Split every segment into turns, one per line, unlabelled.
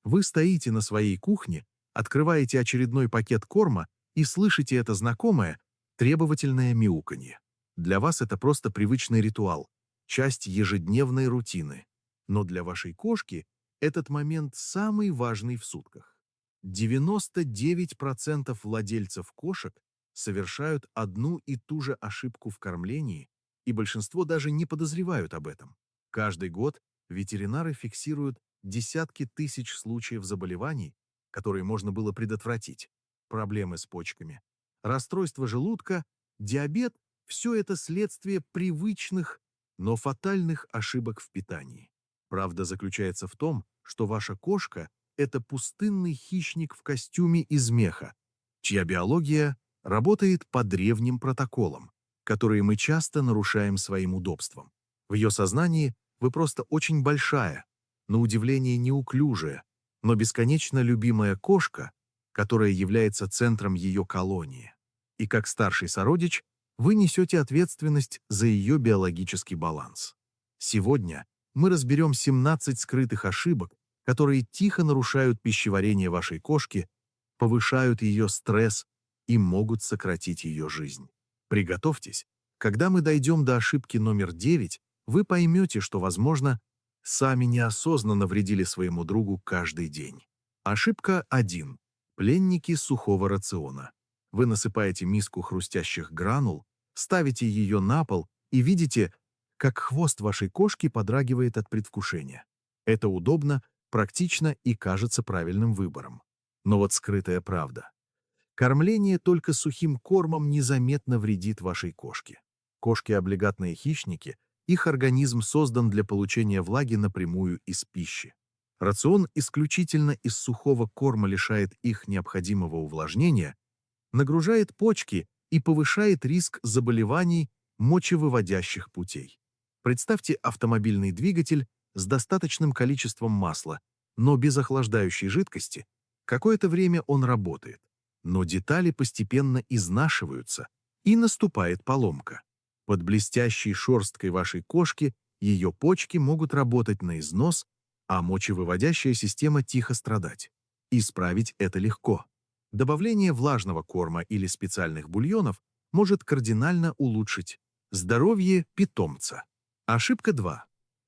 Вы стоите на своей кухне, открываете очередной пакет корма и слышите это знакомое, требовательное мяуканье. Для вас это просто привычный ритуал, часть ежедневной рутины. Но для вашей кошки этот момент самый важный в сутках. 99% владельцев кошек совершают одну и ту же ошибку в кормлении, и большинство даже не подозревают об этом. Каждый год ветеринары фиксируют десятки тысяч случаев заболеваний, которые можно было предотвратить. Проблемы с почками, расстройство желудка, диабет – все это следствие привычных, но фатальных ошибок в питании. Правда заключается в том, что ваша кошка – это пустынный хищник в костюме из меха, чья биология работает по древним протоколам, которые мы часто нарушаем своим удобством. В ее сознании вы просто очень большая, на удивление неуклюжая, но бесконечно любимая кошка, которая является центром ее колонии. И как старший сородич, вы несете ответственность за ее биологический баланс. Сегодня мы разберем 17 скрытых ошибок, которые тихо нарушают пищеварение вашей кошки, повышают ее стресс и могут сократить ее жизнь. Приготовьтесь. Когда мы дойдем до ошибки номер 9, вы поймете, что, возможно, сами неосознанно вредили своему другу каждый день. Ошибка 1. Пленники сухого рациона. Вы насыпаете миску хрустящих гранул, ставите ее на пол и видите, как хвост вашей кошки подрагивает от предвкушения. Это удобно, практично и кажется правильным выбором. Но вот скрытая правда. Кормление только сухим кормом незаметно вредит вашей кошке. Кошки-облигатные хищники, их организм создан для получения влаги напрямую из пищи. Рацион исключительно из сухого корма лишает их необходимого увлажнения, нагружает почки и повышает риск заболеваний мочевыводящих путей. Представьте автомобильный двигатель с достаточным количеством масла, но без охлаждающей жидкости. Какое-то время он работает, но детали постепенно изнашиваются, и наступает поломка. Под блестящей шерсткой вашей кошки ее почки могут работать на износ, а мочевыводящая система тихо страдать. Исправить это легко. Добавление влажного корма или специальных бульонов может кардинально улучшить здоровье питомца. Ошибка 2.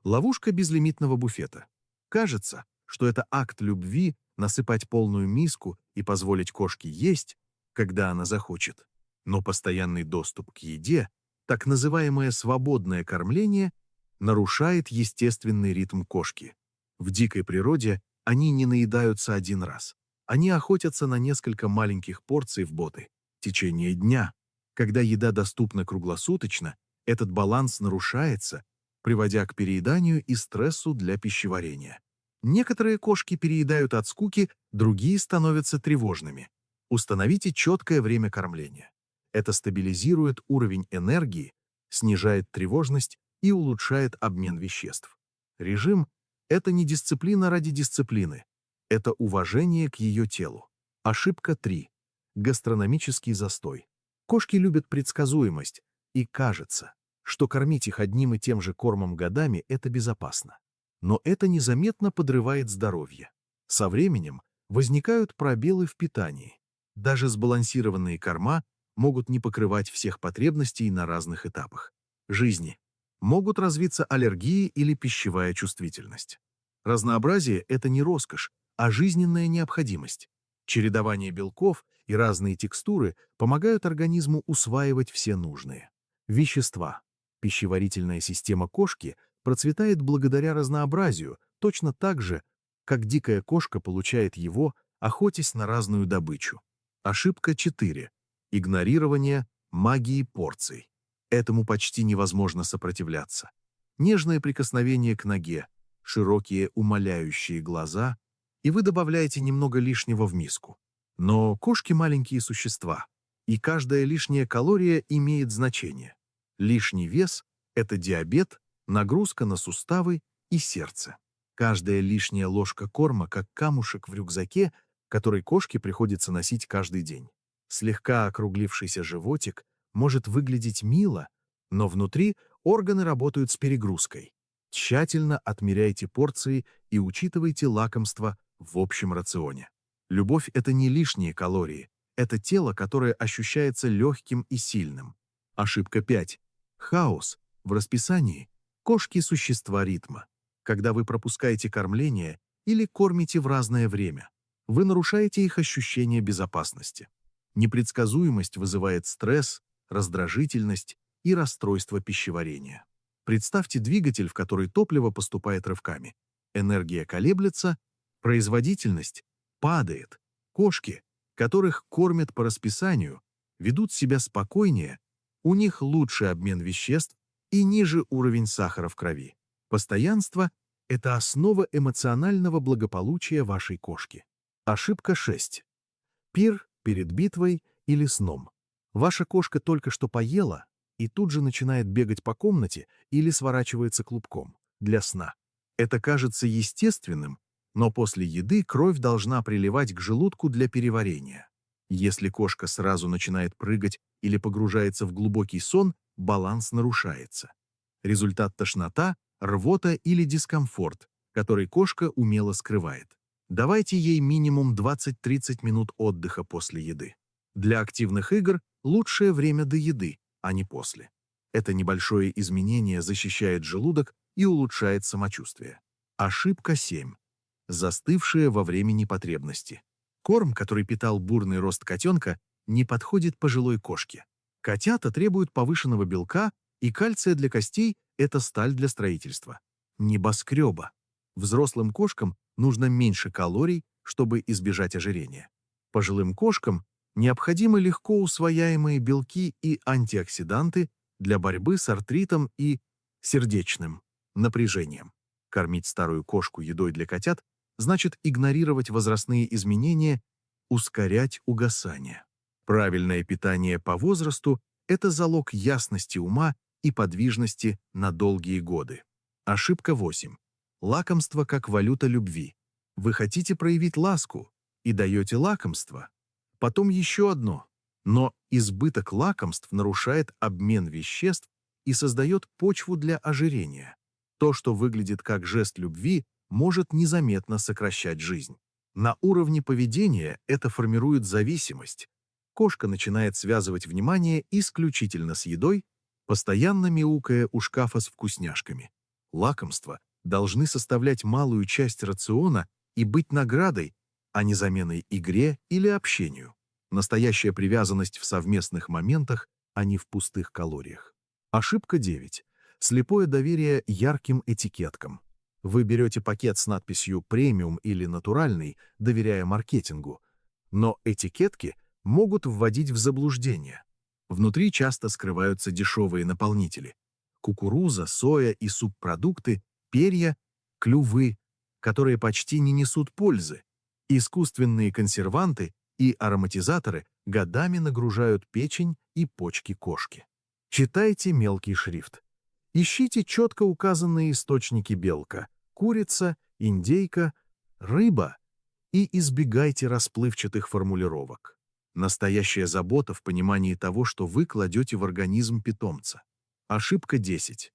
Ловушка безлимитного буфета. Кажется, что это акт любви насыпать полную миску и позволить кошке есть, когда она захочет. Но постоянный доступ к еде, так называемое свободное кормление, нарушает естественный ритм кошки. В дикой природе они не наедаются один раз. Они охотятся на несколько маленьких порций в боты в течение дня. Когда еда доступна круглосуточно, этот баланс нарушается, приводя к перееданию и стрессу для пищеварения. Некоторые кошки переедают от скуки, другие становятся тревожными. Установите четкое время кормления. Это стабилизирует уровень энергии, снижает тревожность и улучшает обмен веществ. Режим – это не дисциплина ради дисциплины. Это уважение к ее телу. Ошибка 3. Гастрономический застой. Кошки любят предсказуемость, и кажется, что кормить их одним и тем же кормом годами – это безопасно. Но это незаметно подрывает здоровье. Со временем возникают пробелы в питании. Даже сбалансированные корма могут не покрывать всех потребностей на разных этапах жизни. Могут развиться аллергии или пищевая чувствительность. Разнообразие – это не роскошь, а жизненная необходимость. Чередование белков и разные текстуры помогают организму усваивать все нужные вещества. Пищеварительная система кошки процветает благодаря разнообразию, точно так же, как дикая кошка получает его, охотясь на разную добычу. Ошибка 4. Игнорирование магии порций. Этому почти невозможно сопротивляться. Нежное прикосновение к ноге, широкие умоляющие глаза, и вы добавляете немного лишнего в миску. Но кошки маленькие существа, и каждая лишняя калория имеет значение. Лишний вес – это диабет, нагрузка на суставы и сердце. Каждая лишняя ложка корма, как камушек в рюкзаке, который кошке приходится носить каждый день. Слегка округлившийся животик может выглядеть мило, но внутри органы работают с перегрузкой. Тщательно отмеряйте порции и учитывайте лакомства в общем рационе. Любовь– это не лишние калории, это тело, которое ощущается легким и сильным. Ошибка 5. Хаос в расписании. Кошки– существа ритма. Когда вы пропускаете кормление или кормите в разное время, вы нарушаете их ощущение безопасности. Непредсказуемость вызывает стресс, раздражительность и расстройство пищеварения. Представьте двигатель, в который топливо поступает рывками. Энергия колеблется, производительность падает. Кошки, которых кормят по расписанию, ведут себя спокойнее, у них лучший обмен веществ и ниже уровень сахара в крови. Постоянство – это основа эмоционального благополучия вашей кошки. Ошибка 6. Пир перед битвой или сном. Ваша кошка только что поела и тут же начинает бегать по комнате или сворачивается клубком для сна. Это кажется естественным, но после еды кровь должна приливать к желудку для переварения. Если кошка сразу начинает прыгать или погружается в глубокий сон, баланс нарушается. Результат – тошнота, рвота или дискомфорт, который кошка умело скрывает. Давайте ей минимум 20-30 минут отдыха после еды. Для активных игр лучшее время до еды, а не после. Это небольшое изменение защищает желудок и улучшает самочувствие. Ошибка 7. Застывшие во времени потребности. Корм, который питал бурный рост котенка, не подходит пожилой кошке. Котята требуют повышенного белка, и кальция для костей – это сталь для строительства. Небоскреба. Взрослым кошкам нужно меньше калорий, чтобы избежать ожирения. Пожилым кошкам необходимы легко усвояемые белки и антиоксиданты для борьбы с артритом и сердечным напряжением. Кормить старую кошку едой для котят значит игнорировать возрастные изменения, ускорять угасание. Правильное питание по возрасту – это залог ясности ума и подвижности на долгие годы. Ошибка 8. Лакомство как валюта любви. Вы хотите проявить ласку и даете лакомство. Потом еще одно. Но избыток лакомств нарушает обмен веществ и создает почву для ожирения. То, что выглядит как жест любви, может незаметно сокращать жизнь. На уровне поведения это формирует зависимость. Кошка начинает связывать внимание исключительно с едой, постоянно мяукая у шкафа с вкусняшками. Лакомства должны составлять малую часть рациона и быть наградой, а не заменой игре или общению. Настоящая привязанность в совместных моментах, а не в пустых калориях. Ошибка 9. Слепое доверие ярким этикеткам. Вы берете пакет с надписью «премиум» или «натуральный», доверяя маркетингу, но этикетки могут вводить в заблуждение. Внутри часто скрываются дешевые наполнители. Кукуруза, соя и субпродукты, перья, клювы, которые почти не несут пользы. Искусственные консерванты и ароматизаторы годами нагружают печень и почки кошки. Читайте мелкий шрифт. Ищите четко указанные источники белка – курица, индейка, рыба и избегайте расплывчатых формулировок. Настоящая забота в понимании того, что вы кладете в организм питомца. Ошибка 10.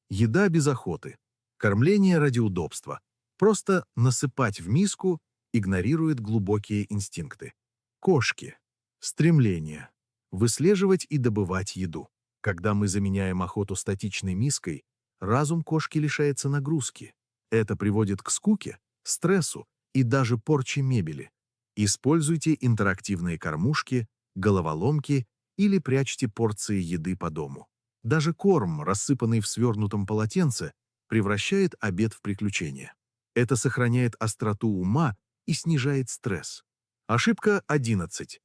Еда без охоты. Кормление ради удобства. Просто насыпать в миску игнорирует глубокие инстинкты. Кошки. Стремление. Выслеживать и добывать еду. Когда мы заменяем охоту статичной миской, разум кошки лишается нагрузки. Это приводит к скуке, стрессу и даже порче мебели. Используйте интерактивные кормушки, головоломки или прячьте порции еды по дому. Даже корм, рассыпанный в свернутом полотенце, превращает обед в приключение. Это сохраняет остроту ума и снижает стресс. Ошибка 11.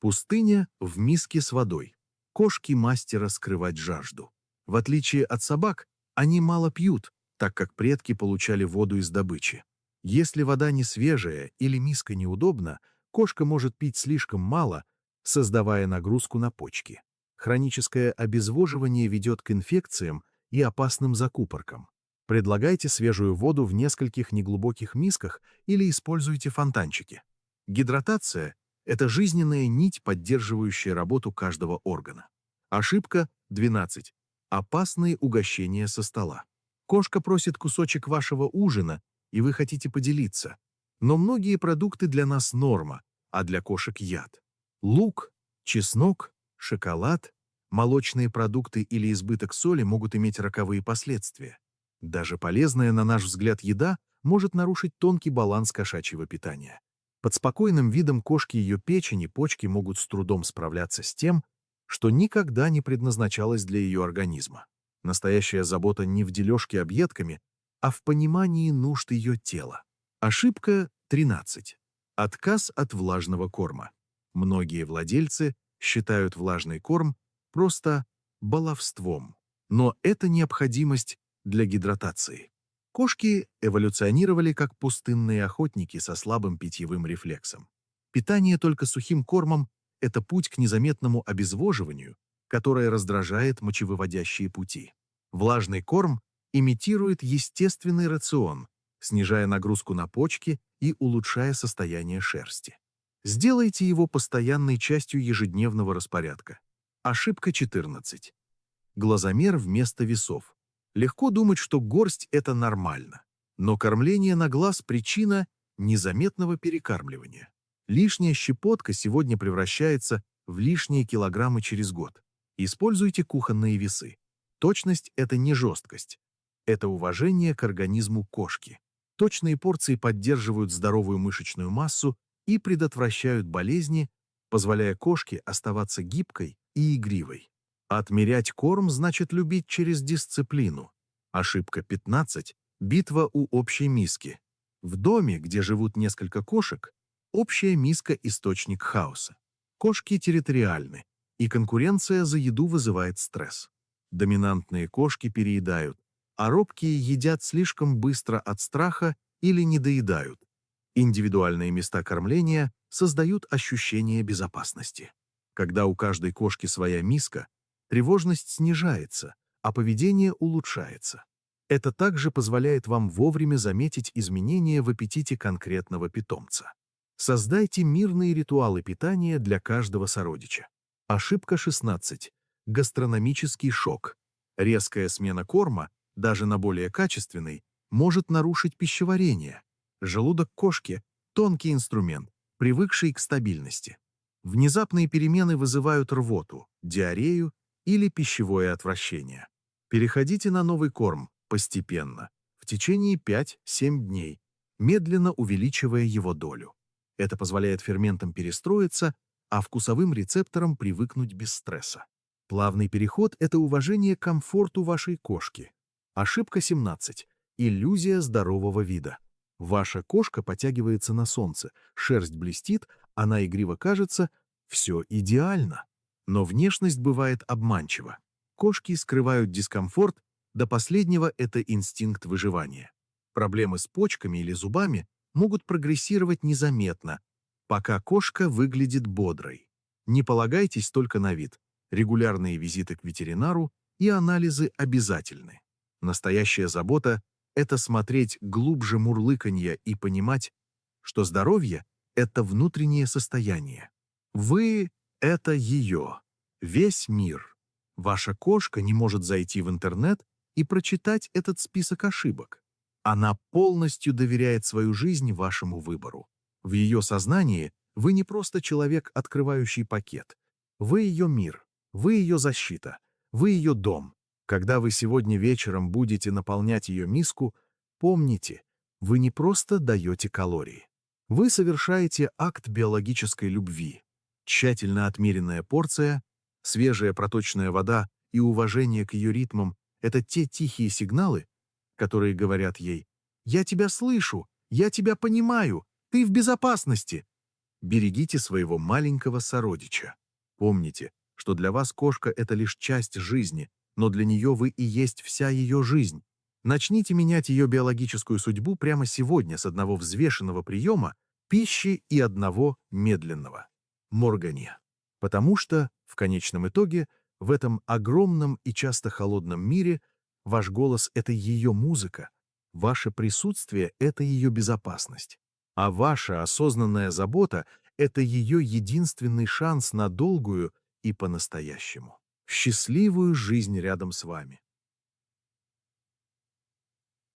Пустыня в миске с водой. Кошки мастера скрывать жажду. В отличие от собак, они мало пьют, так как предки получали воду из добычи. Если вода не свежая или миска неудобна, кошка может пить слишком мало, создавая нагрузку на почки. Хроническое обезвоживание ведет к инфекциям и опасным закупоркам. Предлагайте свежую воду в нескольких неглубоких мисках или используйте фонтанчики. Гидратация – это жизненная нить, поддерживающая работу каждого органа. Ошибка 12. Опасные угощения со стола. Кошка просит кусочек вашего ужина, и вы хотите поделиться. Но многие продукты для нас норма, а для кошек яд. Лук, чеснок, шоколад, молочные продукты или избыток соли могут иметь роковые последствия. Даже полезная, на наш взгляд, еда может нарушить тонкий баланс кошачьего питания. Под спокойным видом кошки ее печень и почки могут с трудом справляться с тем, что никогда не предназначалось для ее организма. Настоящая забота не в дележке объедками, а в понимании нужд ее тела. Ошибка 13. Отказ от влажного корма. Многие владельцы считают влажный корм просто баловством, но это необходимость для гидратации. Кошки эволюционировали как пустынные охотники со слабым питьевым рефлексом. Питание только сухим кормом– это путь к незаметному обезвоживанию, которое раздражает мочевыводящие пути. Влажный корм имитирует естественный рацион, снижая нагрузку на почки и улучшая состояние шерсти. Сделайте его постоянной частью ежедневного распорядка. Ошибка 14. Глазомер вместо весов. Легко думать, что горсть– это нормально. Но кормление на глаз– причина незаметного перекармливания. Лишняя щепотка сегодня превращается в лишние килограммы через год. Используйте кухонные весы. Точность– это не жесткость. Это уважение к организму кошки. Точные порции поддерживают здоровую мышечную массу и предотвращают болезни, позволяя кошке оставаться гибкой и игривой. Отмерять корм значит любить через дисциплину. Ошибка 15. Битва у общей миски. В доме, где живут несколько кошек, общая миска– источник хаоса. Кошки территориальны, и конкуренция за еду вызывает стресс. Доминантные кошки переедают, а робкие едят слишком быстро от страха или недоедают. Индивидуальные места кормления создают ощущение безопасности. Когда у каждой кошки своя миска, тревожность снижается, а поведение улучшается. Это также позволяет вам вовремя заметить изменения в аппетите конкретного питомца. Создайте мирные ритуалы питания для каждого сородича. Ошибка 16. Гастрономический шок. Резкая смена корма, даже на более качественный, может нарушить пищеварение. Желудок кошки– тонкий инструмент, привыкший к стабильности. Внезапные перемены вызывают рвоту, диарею или пищевое отвращение. Переходите на новый корм постепенно, в течение 5-7 дней, медленно увеличивая его долю. Это позволяет ферментам перестроиться, а вкусовым рецепторам привыкнуть без стресса. Плавный переход– это уважение к комфорту вашей кошки. Ошибка 17. Иллюзия здорового вида. Ваша кошка потягивается на солнце, шерсть блестит, она игриво кажется, все идеально. Но внешность бывает обманчива. Кошки скрывают дискомфорт, до последнего это инстинкт выживания. Проблемы с почками или зубами могут прогрессировать незаметно, пока кошка выглядит бодрой. Не полагайтесь только на вид. Регулярные визиты к ветеринару и анализы обязательны. Настоящая забота – это смотреть глубже мурлыканья и понимать, что здоровье – это внутреннее состояние. Вы – это ее, весь мир. Ваша кошка не может зайти в интернет и прочитать этот список ошибок. Она полностью доверяет свою жизнь вашему выбору. В ее сознании вы не просто человек, открывающий пакет. Вы ее мир, вы ее защита, вы ее дом. Когда вы сегодня вечером будете наполнять ее миску, помните, вы не просто даете калории. Вы совершаете акт биологической любви. Тщательно отмеренная порция, свежая проточная вода и уважение к ее ритмам – это те тихие сигналы, которые говорят ей: «Я тебя слышу, я тебя понимаю, ты в безопасности». Берегите своего маленького сородича. Помните, что для вас кошка – это лишь часть жизни, но для нее вы и есть вся ее жизнь. Начните менять ее биологическую судьбу прямо сегодня с одного взвешенного приема пищи и одного медленного. Моргания. Потому что, в конечном итоге, в этом огромном и часто холодном мире ваш голос – это ее музыка, ваше присутствие – это ее безопасность, а ваша осознанная забота – это ее единственный шанс на долгую и по-настоящему счастливую жизнь рядом с вами.